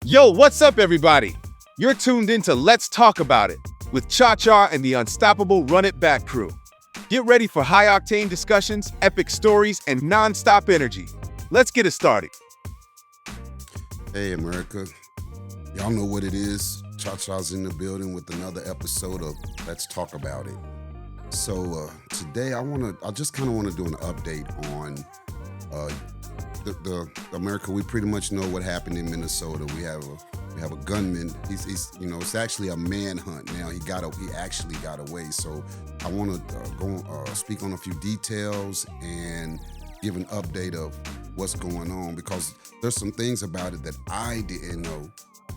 Yo, what's up, everybody? You're tuned in to Let's Talk About It with Cha Cha and the unstoppable Run It Back crew. Get ready for high octane discussions, epic stories, and non-stop energy. Let's get it started. Hey, America. Y'all know what it is. Cha-Cha's in the building with another episode of Let's Talk About It. So today I just kind of want to do an update on the America. We pretty much know what happened in Minnesota. We have a gunman. He's it's actually a manhunt now. He actually got away. So I want to go speak on a few details and give an update of what's going on, because there's some things about it that I didn't know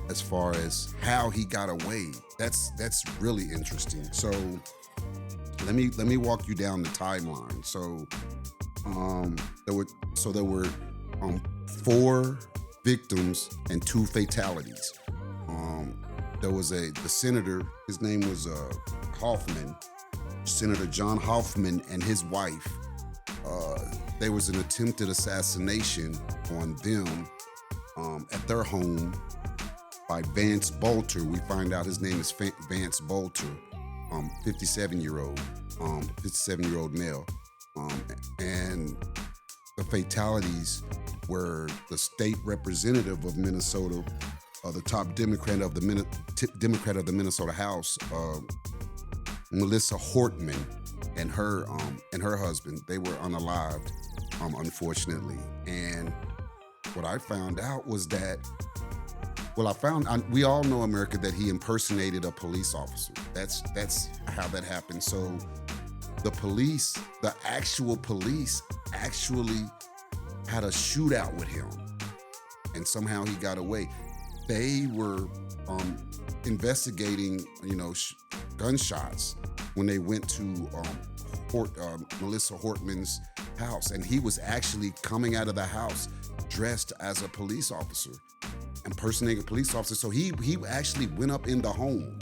as far as how he got away. That's really interesting. So let me walk you down the timeline. So there were 4 victims and 2 fatalities. There was the senator, his name was Hoffman, Senator John Hoffman, and his wife. There was an attempted assassination on them at their home by Vance Bolter. We find out his name is Vance Bolter, 57-year-old male. And the fatalities were the state representative of Minnesota, the top Democrat of the Minnesota House, Melissa Hortman, and her husband. They were unalived, unfortunately. And what I found out was that, we all know, America, that he impersonated a police officer. That's how that happened. So the actual police actually had a shootout with him, and somehow he got away. They were investigating, gunshots when they went to Melissa Hortman's house, and he was actually coming out of the house dressed as a police officer, impersonating a police officer. So he actually went up in the home.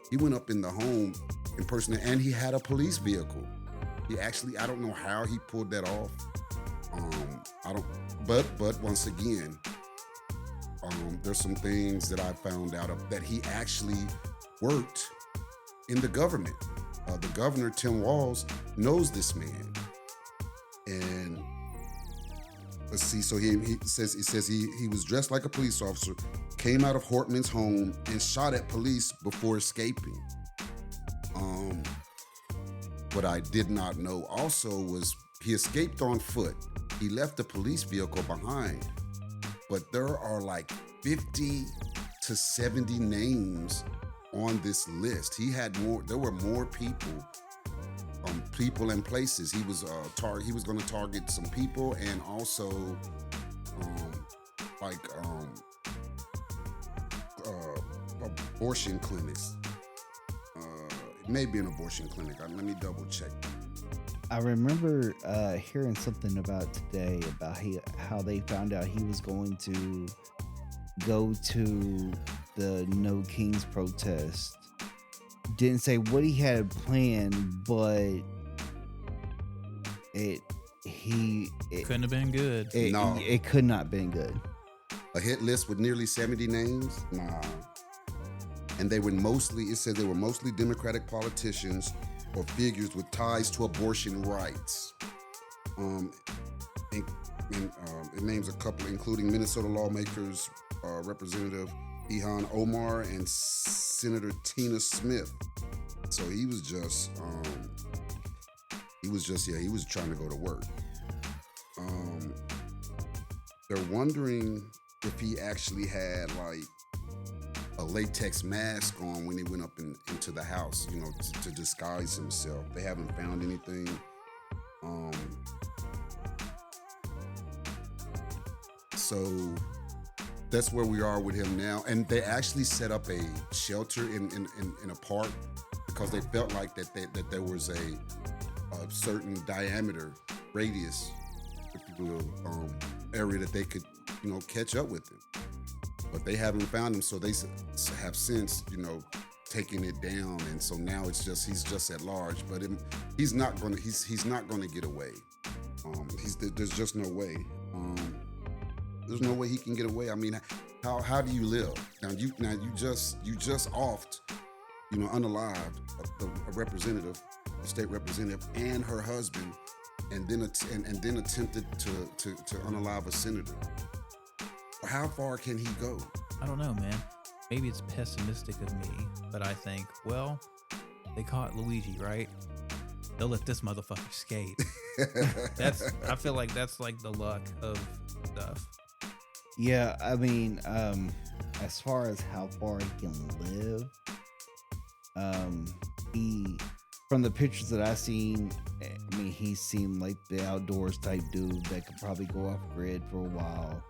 He went up in the home impersonating, and he had a police vehicle. He actually, I don't know how he pulled that off. But once again, there's some things that I found out of, that he actually worked in the government. The governor, Tim Walz, knows this man. And let's see, so he says he was dressed like a police officer, came out of Hortman's home and shot at police before escaping. What I did not know also was he escaped on foot. He left the police vehicle behind, but there are like 50 to 70 names on this list. There were more people and places. He was going to target some people, and also abortion clinics. It may be an abortion clinic. Let me double check. I remember hearing something about today about how they found out he was going to go to the No Kings protest. Didn't say what he had planned, but it couldn't have been good. It could not have been good. A hit list with nearly 70 names? Nah. And it said they were mostly Democratic politicians or figures with ties to abortion rights. It names a couple, including Minnesota lawmakers, Representative Ilhan Omar and Senator Tina Smith. So he was trying to go to work. They're wondering if he actually had like a latex mask on when he went up into the house, to disguise himself. They haven't found anything. So that's where we are with him now. And they actually set up a shelter in a park, because they felt like that there was a certain diameter, radius, if you will, area that they could, catch up with him. But they haven't found him, so they have since, taken it down, and so now he's just at large. But he's not going to get away. There's just no way. There's no way he can get away. I mean, how do you live? Now you just offed, unalived a representative, a state representative, and her husband, and then attempted to unalive a senator. How far can he go? I don't know, man. Maybe it's pessimistic of me, but I think, well, they caught Luigi, right? They'll let this motherfucker skate. I feel like that's like the luck of stuff. Yeah, I mean, as far as how far he can live, he, from the pictures that I've seen, I mean, he seemed like the outdoors type dude that could probably go off grid for a while.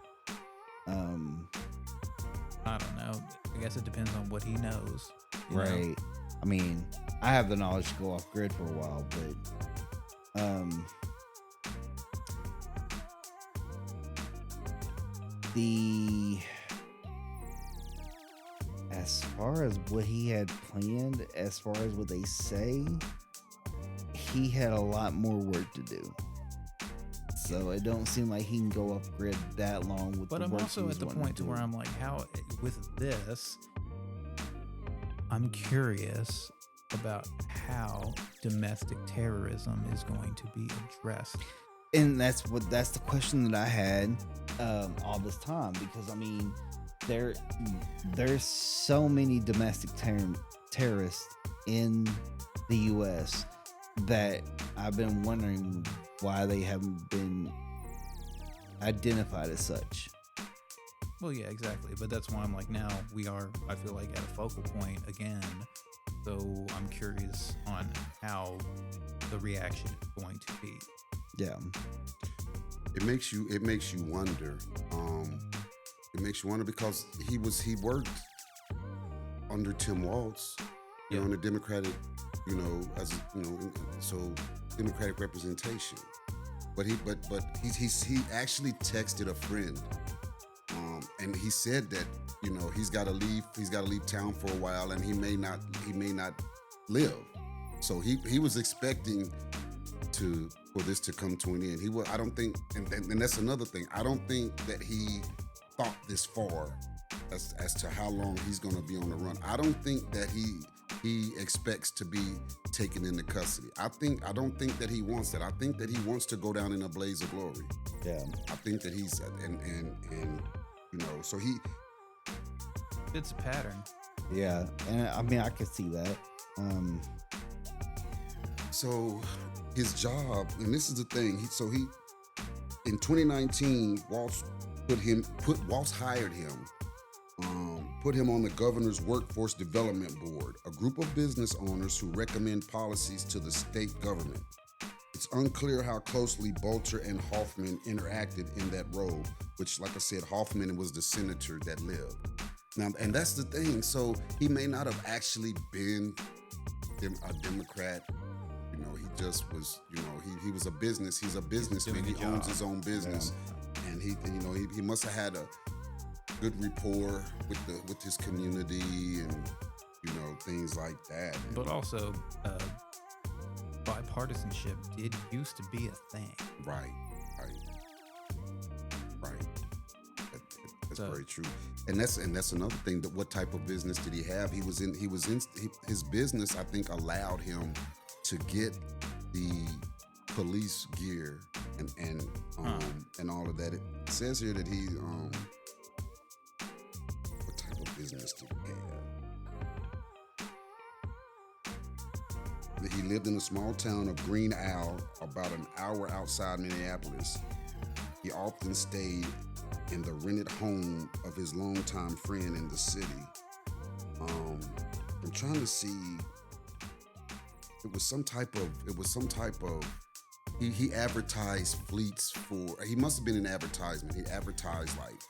I don't know. I guess it depends on what he knows. Right. Know? I mean, I have the knowledge to go off grid for a while, but as far as what he had planned, as far as what they say, he had a lot more work to do. So it don't seem like he can go off grid that long with but the I'm work also at the point to where I'm like, how with this, I'm curious about how domestic terrorism is going to be addressed. And that's the question that I had all this time, because I mean, there's so many domestic terrorists in the U.S. that I've been wondering why they haven't been identified as such. Well, yeah, exactly. But that's why I'm like, now we are, I feel like, at a focal point again. So I'm curious on how the reaction is going to be. Yeah. It makes you wonder. It makes you wonder because he worked under Tim Walz, in the Democratic, so Democratic representation. But he actually texted a friend, and he said that he's got to leave town for a while, and he may not live. So he was expecting for this to come to an end. I don't think, and that's another thing. I don't think that he thought this far as to how long he's going to be on the run. I don't think that he expects to be taken into custody. I don't think that he wants that. I think that he wants to go down in a blaze of glory. Yeah. I think that he's and so he. It's a pattern. Yeah, and I mean I could see that. So his job, and this is the thing. He in 2019, Walz hired him. Put him on the governor's workforce development board, a group of business owners who recommend policies to the state government. It's unclear how closely Bolter and Hoffman interacted in that role, which, like I said, Hoffman was the senator that lived. Now, and that's the thing. So he may not have actually been a Democrat. He just was. He was a business. He's a businessman. He owns his own business, and he must have had a good rapport with his community and things like that. But also, bipartisanship did used to be a thing. Right. That's very true. And that's another thing. That what type of business did he have? His business, I think, allowed him to get the police gear and all of that. It says here that he what type of business did he have? He lived in a small town of Green Owl, about an hour outside Minneapolis. He often stayed in the rented home of his longtime friend in the city. I'm trying to see. It was some type of. He advertised fleets for. He must have been an advertisement. He advertised like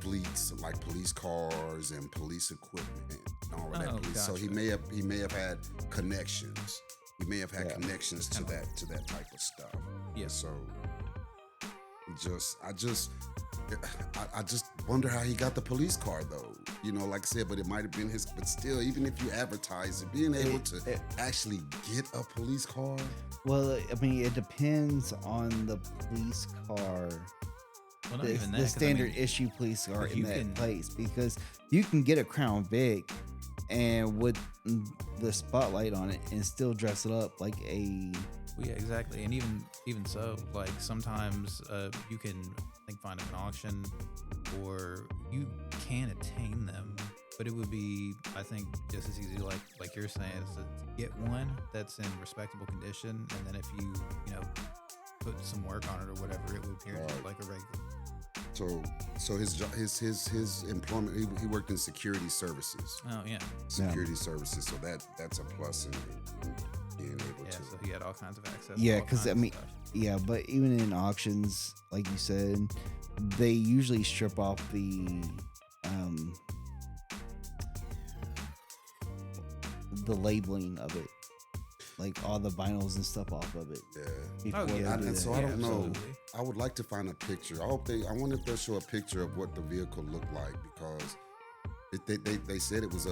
fleets, like police cars and police equipment and all of that. Gotcha. So he may have had connections. He may have had connections to that type of stuff. Yeah. So I just wonder how he got the police car though. Like I said, but it might have been his. But still, even if you advertise it, being able to actually get a police car. Well, I mean, it depends on the police car Well, not the, even that. the 'cause I standard mean, issue police are if in you that can- place, because you can get a Crown Vic and with the spotlight on it and still dress it up like a Well, yeah, exactly. And even so, like sometimes you can find them in auction, or you can attain them. But it would be, I think, just as easy, like you're saying, is to get one that's in respectable condition, and then if you put some work on it or whatever, it would appear just like a regular. So his employment, he worked in security services. Oh yeah, Security services, so that's a plus in being able yeah. to. So he had all kinds of access. Yeah, to all because kinds I of mean, stuff. yeah, but even in auctions, like you said, they usually strip off the labeling of it, like all the vinyls and stuff off of it. Yeah. Before Oh, they yeah. do And that. so I Yeah, don't know. absolutely. I would like to find a picture. I wonder if they'll show a picture of what the vehicle looked like, because they said it was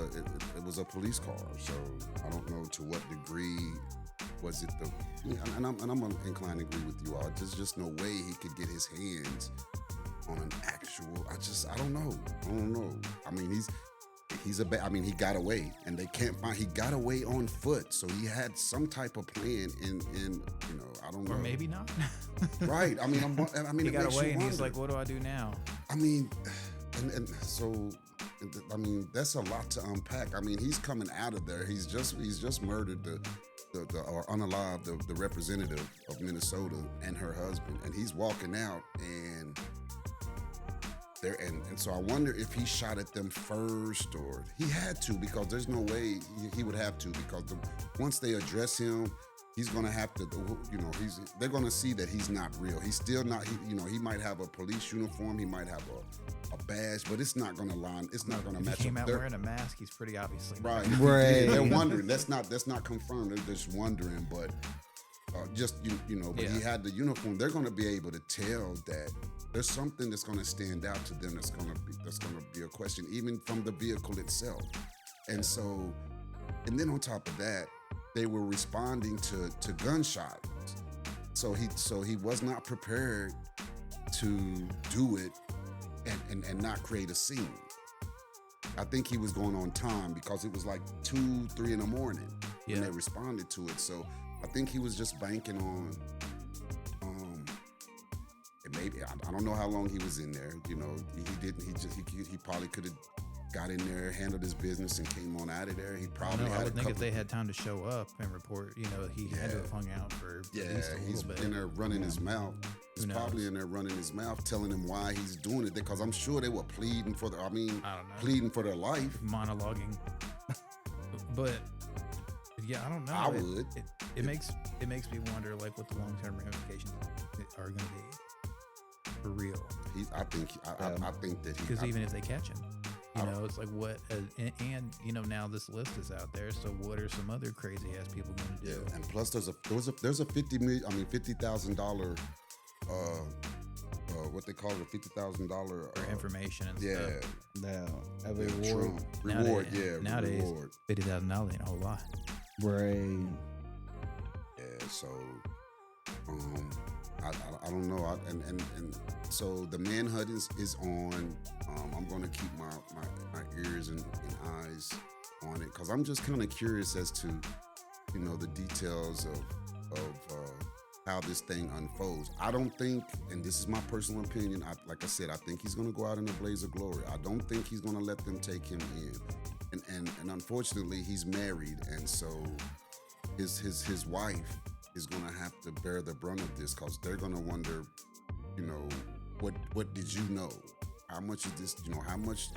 a police car. So I don't know to what degree was it and I'm inclined to agree with you all. There's just no way he could get his hands on an actual. I don't know. I mean, he got away, and they can't find. He got away on foot, so he had some type of plan. I don't know. Or maybe not. Right. I mean, He it got makes away, you and he's wonder. like, "What do I do now?" I mean, and so, I mean, that's a lot to unpack. I mean, he's coming out of there. He's just murdered or unalived the representative of Minnesota and her husband, and he's walking out, and there, and so I wonder if he shot at them first, or he had to, because there's no way he would have to, because once they address him, he's gonna have to, they're gonna see that he's not real. He's still not, he might have a police uniform, he might have a badge, but it's not gonna line, it's not gonna If match he came up. out They're- wearing a mask, he's pretty obviously not. Right, Right. They're wondering. That's not confirmed. They're just wondering, but but Yeah. he had the uniform. They're going to be able to tell that there's something that's going to stand out to them. That's going to be a question, even from the vehicle itself. And so, and then on top of that, they were responding to gunshots. So he was not prepared to do it and not create a scene. I think he was going on time, because it was like 2-3 in the morning when Yeah. they responded to it. So I think he was just banking on, and maybe I don't know how long he was in there. He didn't. He probably could have got in there, handled his business, and came on out of there. He probably No, had I would a think if couple. they had time to show up and report, he had to have hung out for at least a he's little bit. in there running his mouth. He's Who probably knows? in there running his mouth, telling him why he's doing it, because I'm sure they were pleading for I don't know. pleading for their life. Monologuing. But yeah, I don't know. I would. It makes me wonder, like, what the long term ramifications are going to be for real. I think that he. Because even if they catch him, I don't- it's like what, and now this list is out there. So what are some other crazy ass people going to do? Yeah, and plus there's a $50,000 what they call it, $50,000 For information and yeah, stuff. Now, a yeah, reward. reward, Nowadays, reward. $50,000 ain't a whole lot. Right. Yeah, so I don't know, and so the manhunt is on. I'm going to keep my ears and eyes on it, because I'm just kind of curious as to the details of how this thing unfolds. I don't think, and this is my personal opinion, like I said, I think he's going to go out in a blaze of glory. I don't think he's going to let them take him in, and unfortunately he's married, and so his wife is going to have to bear the brunt of this, because they're going to wonder, what did you know? How much of this, how much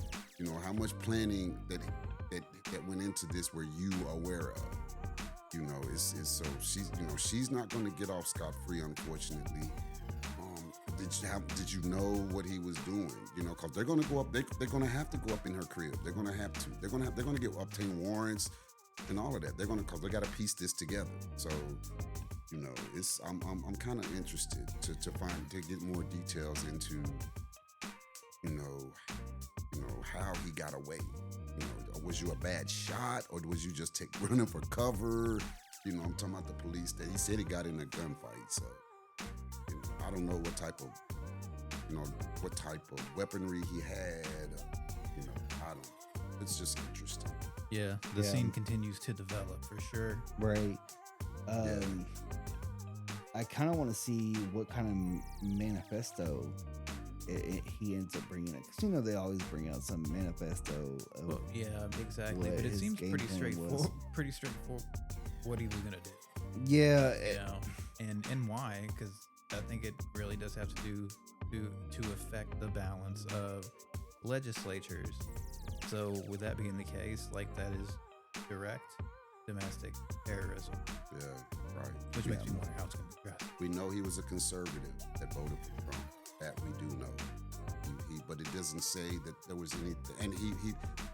planning that went into this were you aware of? So she's not going to get off scot-free, unfortunately. Did you know what he was doing? Because they're going to go up. They're going to have to go up in her crib. They're going to have to. They're going to obtain warrants and all of that. Because they got to piece this together. So, I'm kind of interested to get more details into, how he got away. Was you a bad shot, or was you just running for cover? I'm talking about the police. That he said he got in a gunfight. So, I don't know what type of you know, what type of weaponry he had. You know, I don't. It's just interesting. Yeah, the Yeah. scene continues to develop for sure. Right. I kind of want to see what kind of manifesto he ends up bringing it. Because, you know, they always bring out some manifesto. Of, Well, yeah, exactly. what But it his seems game pretty plan straightforward. was. Pretty straightforward. What he was gonna do. yeah. You know, and why? Because I think it really does have to do to affect the balance of legislatures. So with that being the case, like that is direct domestic terrorism, Yeah, right. which makes me wonder how it's going to be addressed. We know he was a conservative that voted for Trump. That we do know. But it doesn't say that there was anything. And he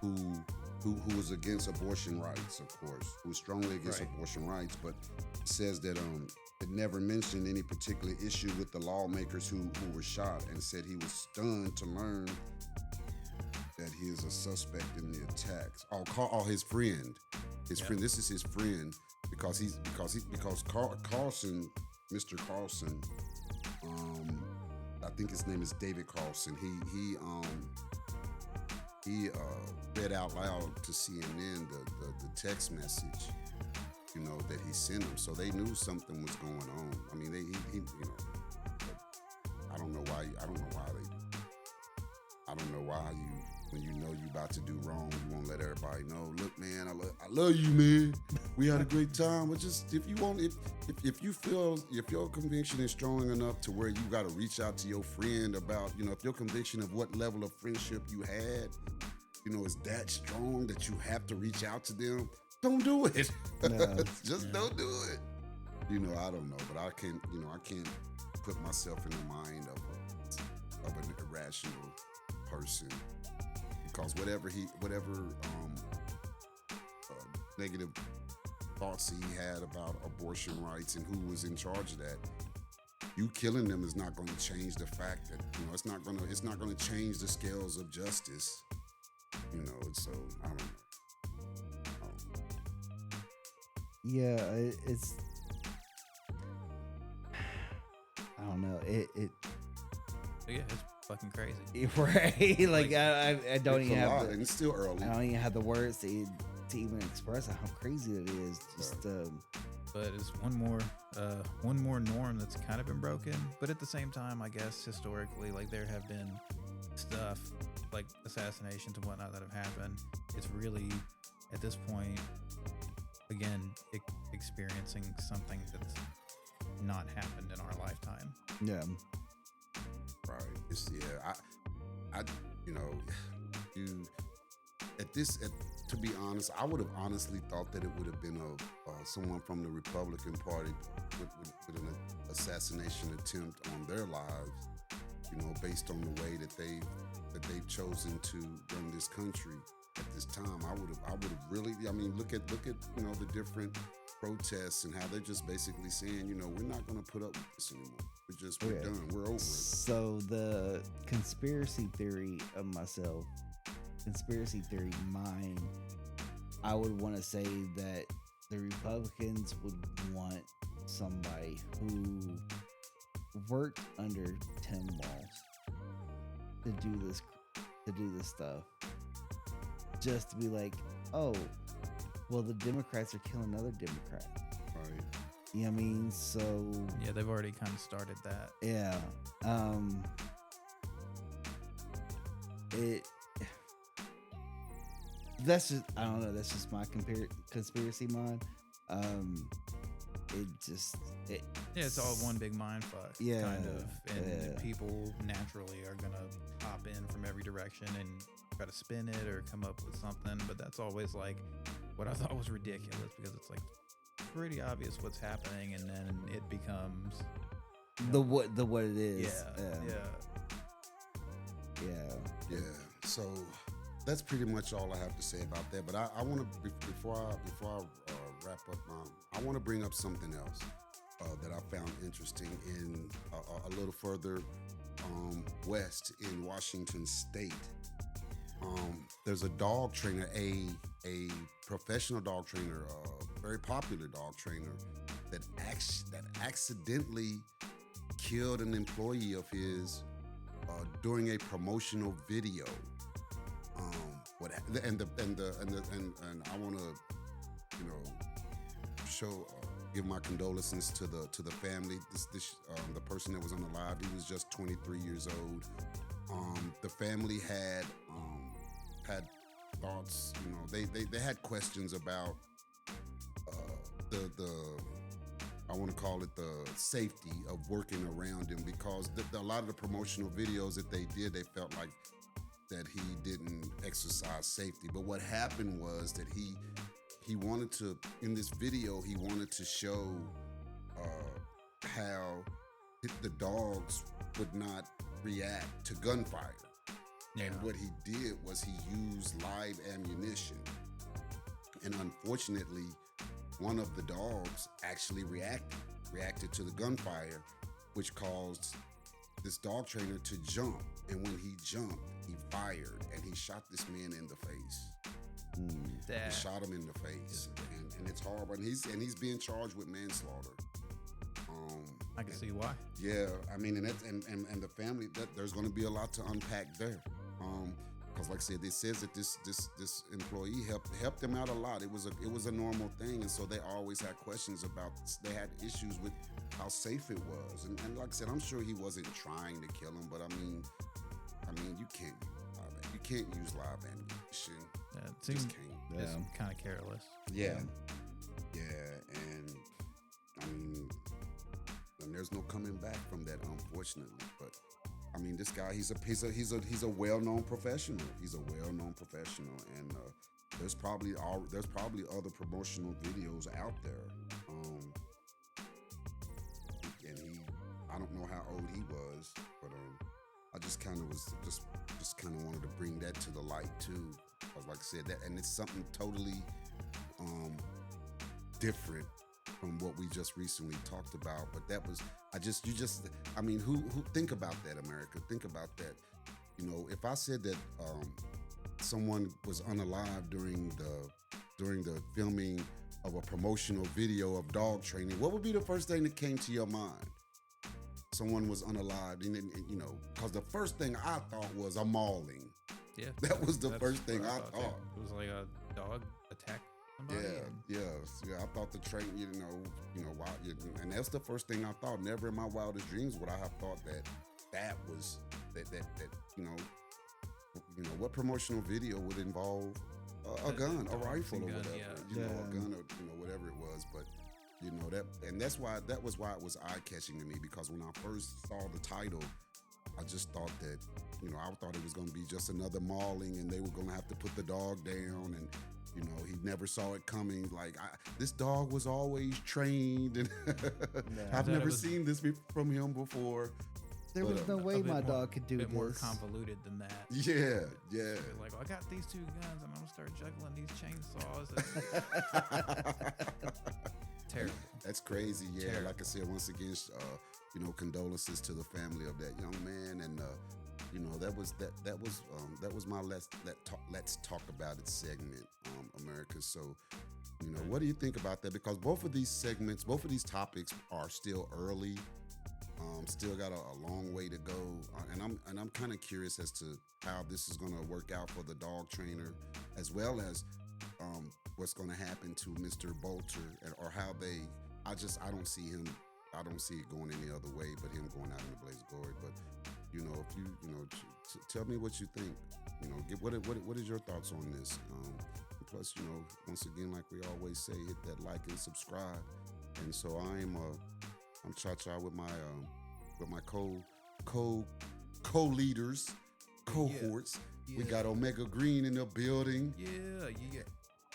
who was against abortion rights, of course, who was strongly against Right. abortion rights, but it says that it never mentioned any particular issue with the lawmakers who were shot, and said he was stunned to learn that he is a suspect in the attacks. His friend. Yeah. Friend. This is his friend because Carlson, Mr. Carlson, I think his name is David Carlson. He read out loud to CNN the text message, you know, that he sent them. So they knew something was going on. I mean, he you know, but I don't know why they do. I don't know why when you know you about to do wrong, you won't let everybody know. Look, man, I love you, man. We had a great time. But just if you you feel if your conviction is strong enough to where you got to reach out to your friend about, you know, if your conviction of what level of friendship you had, you know, is that strong that you have to reach out to them, don't do it. No. Just don't do it. You know, I don't know, but I can't put myself in the mind of an irrational person, because whatever negative thoughts he had about abortion rights and who was in charge of that, you killing them is not going to change the fact that, you know, it's not going to change the scales of justice, you know. So I don't know. Yeah, it's. I don't know. It But yeah, it's fucking crazy. right. Like I don't It's even a lot, have. and it's still early. I don't even have the words to even express how crazy it is. Just But it's one more norm that's kind of been broken. But at the same time, I guess historically, like there have been stuff like assassinations and whatnot that have happened. It's really at this point, again, experiencing something that's not happened in our lifetime. yeah. Right. It's I you know, to be honest, I would have honestly thought that it would have been someone from the Republican Party with an assassination attempt on their lives, you know, based on the way that they've chosen to run this country at this time. I would have really, I mean, look at you know, the different protests and how they're just basically saying, you know, we're not going to put up with this anymore. We're Yeah. done. We're over it. So the conspiracy theory of myself, conspiracy theory mind, I would want to say that the Republicans would want somebody who worked under Tim Walz to do this stuff, just to be like, oh, well, the Democrats are killing other Democrats. Right. You know what I mean? So Yeah, they've already kind of started that. yeah, that's just, I don't know. That's just my conspiracy mind. Yeah, it's all one big mind fuck. Yeah, Kind of. And yeah. people naturally are going to hop in from every direction and try to spin it or come up with something. But that's always like what I thought was ridiculous, because it's like pretty obvious what's happening, and then it becomes the what it is. yeah. Yeah. So that's pretty much all I have to say about that. But I want to before I wrap up, I want to bring up something else that I found interesting in a little further west in Washington State. There's a dog trainer, a professional dog trainer, a very popular dog trainer that accidentally killed an employee of his during a promotional video. And I want to, show give my condolences to the family. The person that was unalive, he was just 23 years old. The family had thoughts. They had questions about the I want to call it the safety of working around him, because a lot of the promotional videos that they did, they felt like that he didn't exercise safety. But what happened was that he wanted to, in this video, he wanted to show how the dogs would not react to gunfire. Yeah. And what he did was he used live ammunition. And unfortunately, one of the dogs actually reacted to the gunfire, which caused this dog trainer to jump. And when he jumped, he fired and he shot this man in the face. He shot him in the face, and it's horrible. And he's being charged with manslaughter. I can see why. Yeah, I mean, and the family, there's going to be a lot to unpack there. Because like I said, it says that this employee helped them out a lot. It was a normal thing, and so they always had questions about. They had issues with how safe it was, and like I said, I'm sure he wasn't trying to kill him, but I mean, you can't use live ammunition. Yeah, it seems Yeah. kind of careless. Yeah, and I mean, and there's no coming back from that, unfortunately. But I mean, this guy, he's a well-known professional. He's a well-known professional, and there's probably other promotional videos out there. And I don't know how old he was, but I just kind of wanted to bring that to the light too. Because like I said, that, and it's something totally different from what we just recently talked about. But that was, who think about that, America? Think about that. If I said that someone was unalive during the filming of a promotional video of dog training, what would be the first thing that came to your mind? Someone was unalive, and because the first thing I thought was a mauling. Yeah, That was the first thing I too. thought. It was like a dog attacked somebody. Yeah. I thought the train, and that's the first thing I thought. Never in my wildest dreams would I have thought that was what promotional video would involve a gun, a rifle, or gun, whatever, yeah. a gun, or whatever it was, but. That was why it was eye-catching to me, because when I first saw the title, I just thought that, I thought it was going to be just another mauling, and they were going to have to put the dog down, and he never saw it coming. Like, this dog was always trained, and I've never seen this from him before. There was no way my dog could do this. A bit more this. convoluted than that. Yeah. It's like, I got these two guns, I'm gonna start juggling these chainsaws. Terrible. That's crazy. Yeah, Terrible. Like I said, once again, condolences to the family of that young man, and that was my let's talk about it segment, America. So, what do you think about that? Because both of these topics are still early. Still got a long way to go, and I'm kind of curious as to how this is going to work out for the dog trainer, as well as what's going to happen to Mr. Bolter, or how I don't see it going any other way but him going out in the blaze of glory. But if you tell me what you think. What is your thoughts on this? Plus, once again, like we always say, hit that like and subscribe. And so I'm Cha-Cha with my co-leaders, cohorts. Yeah. We got Omega Green in the building. Yeah.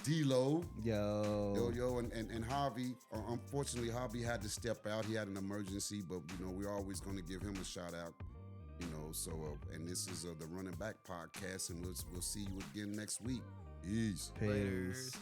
D-Lo. Yo. And Javi. Unfortunately, Javi had to step out. He had an emergency, but we're always going to give him a shout out. So and this is the Running Back Podcast, and we'll see you again next week. Peace. Peace. Laters.